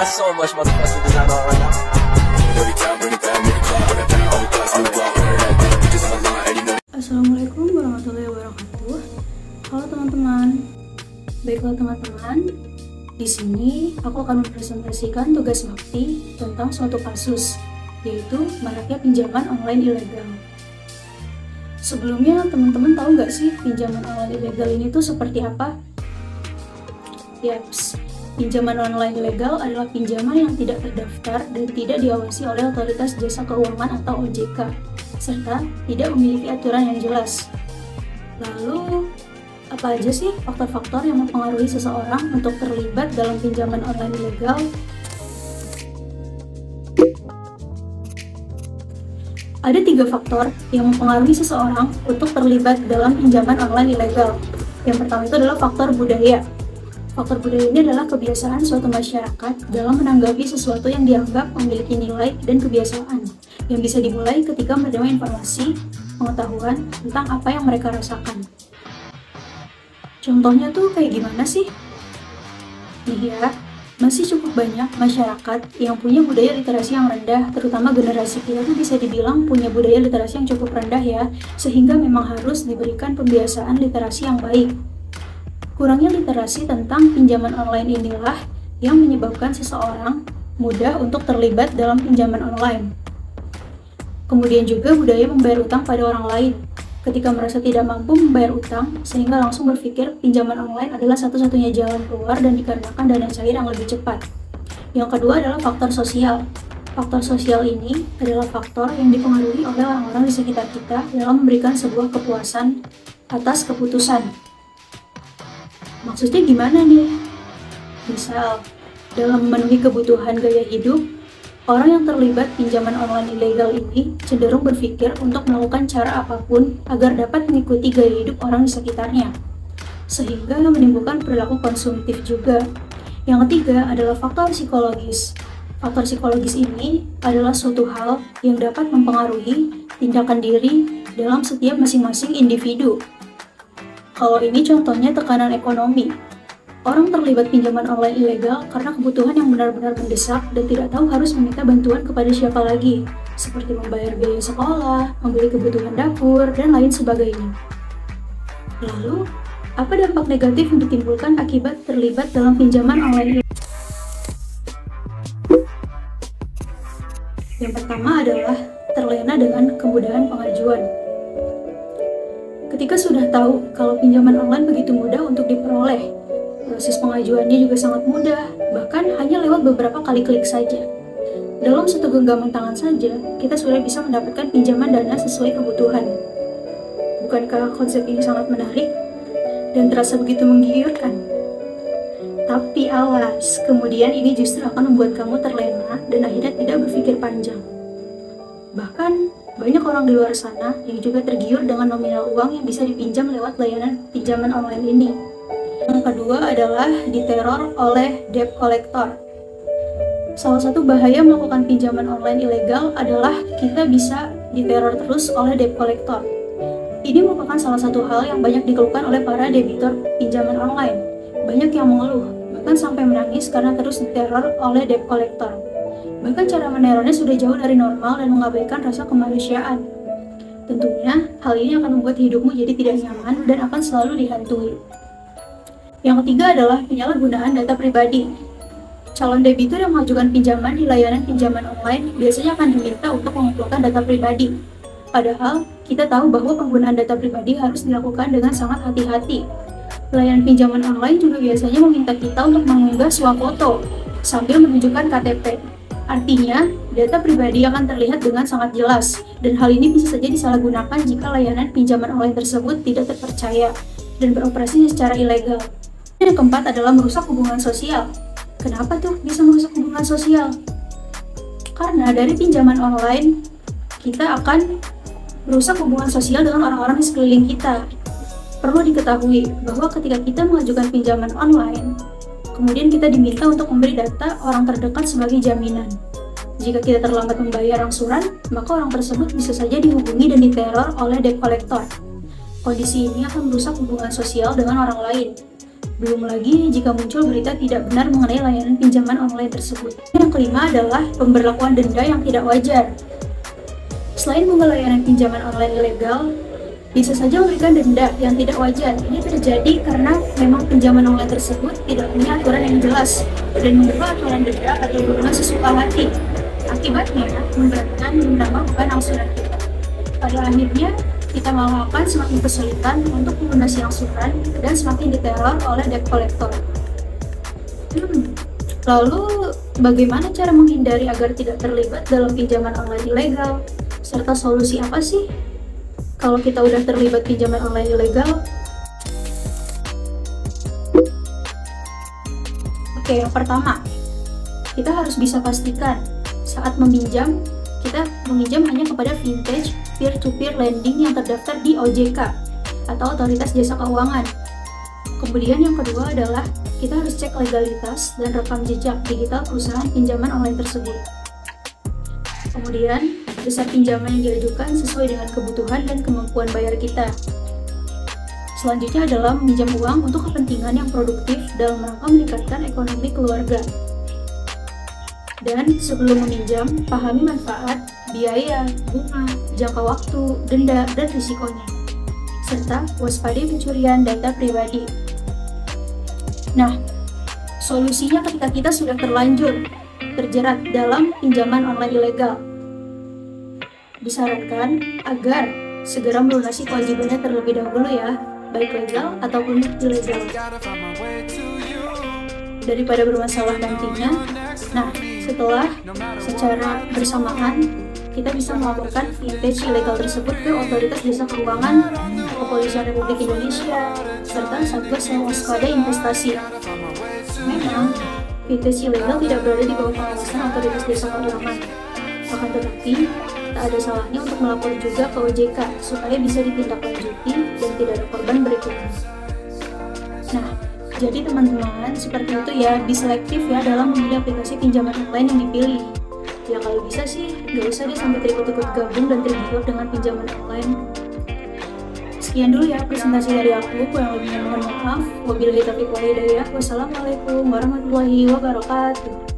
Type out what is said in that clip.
got so much more to fucking design on right now. Assalamualaikum warahmatullahi wabarakatuh. Halo teman-teman. Baiklah teman-teman, di sini aku akan mempresentasikan tugas bakti tentang suatu kasus, yaitu maraknya pinjaman online ilegal. Sebelumnya teman-teman tahu nggak sih pinjaman online ilegal ini tuh seperti apa? Yaps, pinjaman online ilegal adalah pinjaman yang tidak terdaftar dan tidak diawasi oleh Otoritas Jasa Keuangan atau OJK, serta tidak memiliki aturan yang jelas. Lalu, apa aja sih faktor-faktor yang mempengaruhi seseorang untuk terlibat dalam pinjaman online ilegal? Ada 3 faktor yang mempengaruhi seseorang untuk terlibat dalam pinjaman online ilegal. Yang pertama itu adalah faktor budaya. Faktor budaya ini adalah kebiasaan suatu masyarakat dalam menanggapi sesuatu yang dianggap memiliki nilai dan kebiasaan, yang bisa dimulai ketika menerima informasi, pengetahuan tentang apa yang mereka rasakan. Contohnya tuh kayak gimana sih? Nih ya, masih cukup banyak masyarakat yang punya budaya literasi yang rendah, terutama generasi kita tuh bisa dibilang punya budaya literasi yang cukup rendah ya, sehingga memang harus diberikan pembiasaan literasi yang baik. Kurangnya literasi tentang pinjaman online inilah yang menyebabkan seseorang mudah untuk terlibat dalam pinjaman online. Kemudian juga budaya membayar utang pada orang lain. Ketika merasa tidak mampu membayar utang, sehingga langsung berpikir pinjaman online adalah satu-satunya jalan keluar dan dikarenakan dana cair yang lebih cepat. Yang kedua adalah faktor sosial. Faktor sosial ini adalah faktor yang dipengaruhi oleh orang-orang di sekitar kita dalam memberikan sebuah kepuasan atas keputusan. Maksudnya gimana nih? Misal, dalam memenuhi kebutuhan gaya hidup, orang yang terlibat pinjaman online ilegal ini cenderung berpikir untuk melakukan cara apapun agar dapat mengikuti gaya hidup orang di sekitarnya, sehingga menimbulkan perilaku konsumtif juga. Yang ketiga adalah faktor psikologis. Faktor psikologis ini adalah suatu hal yang dapat mempengaruhi tindakan diri dalam setiap masing-masing individu. Kalau ini contohnya tekanan ekonomi. Orang terlibat pinjaman online ilegal karena kebutuhan yang benar-benar mendesak dan tidak tahu harus meminta bantuan kepada siapa lagi, seperti membayar biaya sekolah, membeli kebutuhan dapur, dan lain sebagainya. Lalu, apa dampak negatif yang ditimbulkan akibat terlibat dalam pinjaman online ilegal? Yang pertama adalah terlena dengan kemudahan pengajuan. Ketika sudah tahu kalau pinjaman online begitu mudah untuk diperoleh, proses pengajuannya juga sangat mudah, bahkan hanya lewat beberapa kali klik saja. Dalam satu genggaman tangan saja, kita sudah bisa mendapatkan pinjaman dana sesuai kebutuhan. Bukankah konsep ini sangat menarik dan terasa begitu menggiurkan? Tapi awas, kemudian ini justru akan membuat kamu terlena dan akhirnya tidak berpikir panjang. Bahkan, banyak orang di luar sana yang juga tergiur dengan nominal uang yang bisa dipinjam lewat layanan pinjaman online ini. Yang kedua adalah diteror oleh debt collector. Salah satu bahaya melakukan pinjaman online ilegal adalah kita bisa diteror terus oleh debt collector. Ini merupakan salah satu hal yang banyak dikeluhkan oleh para debitur pinjaman online. Banyak yang mengeluh, bahkan sampai menangis karena terus diteror oleh debt collector. Bahkan cara menerornya sudah jauh dari normal dan mengabaikan rasa kemanusiaan. Tentunya, hal ini akan membuat hidupmu jadi tidak nyaman dan akan selalu dihantui. Yang ketiga adalah penyalahgunaan data pribadi. Calon debitur yang mengajukan pinjaman di layanan pinjaman online biasanya akan diminta untuk mengumpulkan data pribadi. Padahal, kita tahu bahwa penggunaan data pribadi harus dilakukan dengan sangat hati-hati. Layanan pinjaman online juga biasanya meminta kita untuk mengunggah swafoto sambil menunjukkan KTP. Artinya, data pribadi akan terlihat dengan sangat jelas, dan hal ini bisa saja disalahgunakan jika layanan pinjaman online tersebut tidak terpercaya dan beroperasi secara ilegal. Yang keempat adalah merusak hubungan sosial. Kenapa tuh bisa merusak hubungan sosial? Karena dari pinjaman online, kita akan merusak hubungan sosial dengan orang-orang di sekeliling kita. Perlu diketahui bahwa ketika kita mengajukan pinjaman online, kemudian kita diminta untuk memberi data orang terdekat sebagai jaminan. Jika kita terlambat membayar angsuran, maka orang tersebut bisa saja dihubungi dan diteror oleh debt collector. Kondisi ini akan merusak hubungan sosial dengan orang lain. Belum lagi jika muncul berita tidak benar mengenai layanan pinjaman online tersebut. Yang kelima adalah pemberlakuan denda yang tidak wajar. Selain mengenai layanan pinjaman online ilegal, bisa saja memberikan denda yang tidak wajar. Ini terjadi karena memang pinjaman online tersebut tidak punya aturan yang jelas dan mengubah aturan denda atau bunga sesuka hati. Akibatnya, memberatkan dan menambah angsuran kita. Pada akhirnya, kita malah akan semakin kesulitan untuk melunasi angsuran dan semakin diteror oleh debt collector. Lalu, bagaimana cara menghindari agar tidak terlibat dalam pinjaman online ilegal? Serta solusi apa sih kalau kita udah terlibat pinjaman online ilegal? Oke, yang pertama, kita harus bisa pastikan saat meminjam, kita meminjam hanya kepada vintage peer-to-peer lending yang terdaftar di OJK atau Otoritas Jasa Keuangan. Kemudian yang kedua adalah kita harus cek legalitas dan rekam jejak digital perusahaan pinjaman online tersebut. Kemudian, besar pinjaman yang diajukan sesuai dengan kebutuhan dan kemampuan bayar kita. Selanjutnya adalah meminjam uang untuk kepentingan yang produktif dalam rangka meningkatkan ekonomi keluarga. Dan sebelum meminjam, pahami manfaat, biaya, bunga, jangka waktu, denda, dan risikonya. Serta waspadai pencurian data pribadi. Nah, solusinya ketika kita sudah terlanjur terjerat dalam pinjaman online ilegal, disarankan agar segera melunasi kewajibannya terlebih dahulu ya, baik legal ataupun ilegal, daripada bermasalah nantinya. Nah, setelah secara bersamaan kita bisa melaporkan vintage ilegal tersebut ke Otoritas Jasa Keuangan, Kepolisian Republik Indonesia, serta Satgas Waspada Investasi. Memang, vintage ilegal tidak berada di bawah pengawasan Otoritas Jasa Keuangan. Akan tetapi, tak ada salahnya untuk melapor juga ke OJK supaya bisa ditindaklanjuti dan tidak ada korban berikutnya. Nah, jadi teman-teman, seperti itu ya, be selektif ya dalam memilih aplikasi pinjaman online yang dipilih. Ya kalau bisa sih, nggak usah deh sampai terikut-ikut gabung dan tergiur dengan pinjaman online. Sekian dulu ya presentasi dari aku, kurang lebihnya mohon maaf. Wabillahi taufiq wal hidayah. Wassalamualaikum warahmatullahi wabarakatuh.